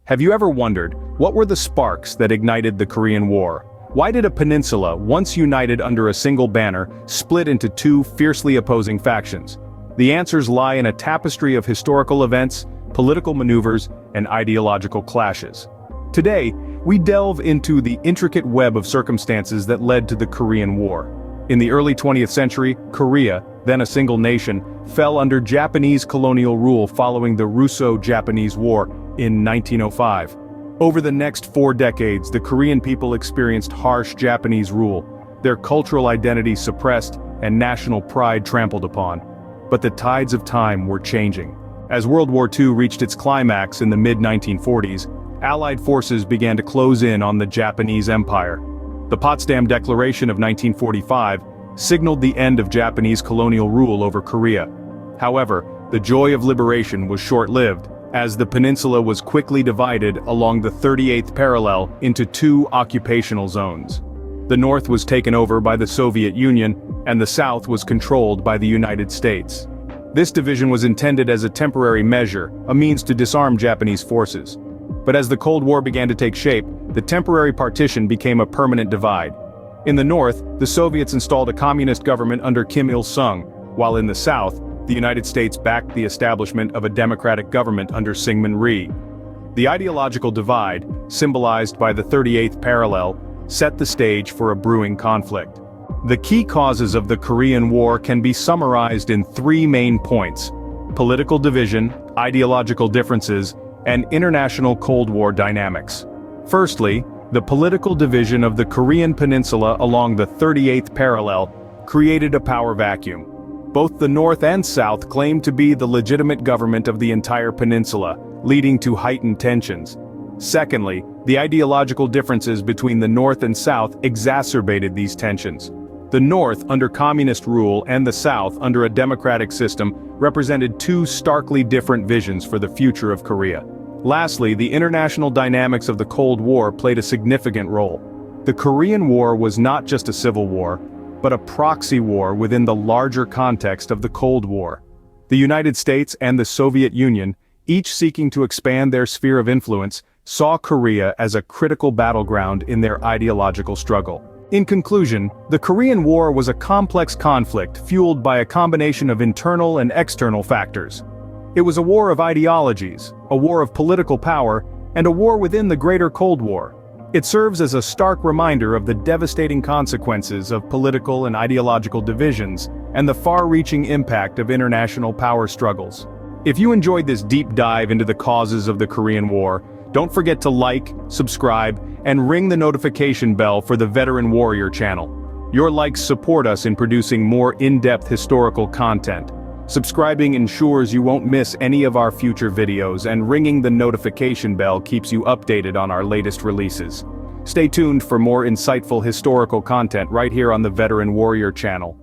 Have you ever wondered, what were the sparks that ignited the Korean War? Why did a peninsula, once united under a single banner, split into two fiercely opposing factions? The answers lie in a tapestry of historical events, political maneuvers, and ideological clashes. Today, we delve into the intricate web of circumstances that led to the Korean War. In the early 20th century, Korea, then a single nation, fell under Japanese colonial rule following the Russo-Japanese War in 1905. Over the next 4 decades, the Korean people experienced harsh Japanese rule, their cultural identity suppressed and national pride trampled upon. But the tides of time were changing. As World War II reached its climax in the mid-1940s, Allied forces began to close in on the Japanese Empire. The Potsdam Declaration of 1945 signaled the end of Japanese colonial rule over Korea. However, the joy of liberation was short-lived, as the peninsula was quickly divided along the 38th parallel into 2 occupational zones. The north was taken over by the Soviet Union, and the south was controlled by the United States. This division was intended as a temporary measure, a means to disarm Japanese forces. But as the Cold War began to take shape, the temporary partition became a permanent divide. In the north, the Soviets installed a communist government under Kim Il-sung, while in the south, the United States backed the establishment of a democratic government under Syngman Rhee. The ideological divide, symbolized by the 38th parallel, set the stage for a brewing conflict. The key causes of the Korean War can be summarized in 3 main points: political division, ideological differences, and international Cold War dynamics. Firstly, the political division of the Korean peninsula along the 38th parallel created a power vacuum. Both the North and South claimed to be the legitimate government of the entire peninsula, leading to heightened tensions. Secondly, the ideological differences between the North and South exacerbated these tensions. The North under communist rule and the South under a democratic system represented 2 starkly different visions for the future of Korea. Lastly, the international dynamics of the Cold War played a significant role. The Korean War was not just a civil war, but a proxy war within the larger context of the Cold War. The United States and the Soviet Union, each seeking to expand their sphere of influence, saw Korea as a critical battleground in their ideological struggle. In conclusion, the Korean War was a complex conflict fueled by a combination of internal and external factors. It was a war of ideologies, a war of political power, and a war within the greater Cold War. It serves as a stark reminder of the devastating consequences of political and ideological divisions, and the far-reaching impact of international power struggles. If you enjoyed this deep dive into the causes of the Korean War, don't forget to like, subscribe, and ring the notification bell for the Veteran Warrior channel. Your likes support us in producing more in-depth historical content. Subscribing ensures you won't miss any of our future videos, and ringing the notification bell keeps you updated on our latest releases. Stay tuned for more insightful historical content right here on the Veteran Warrior channel.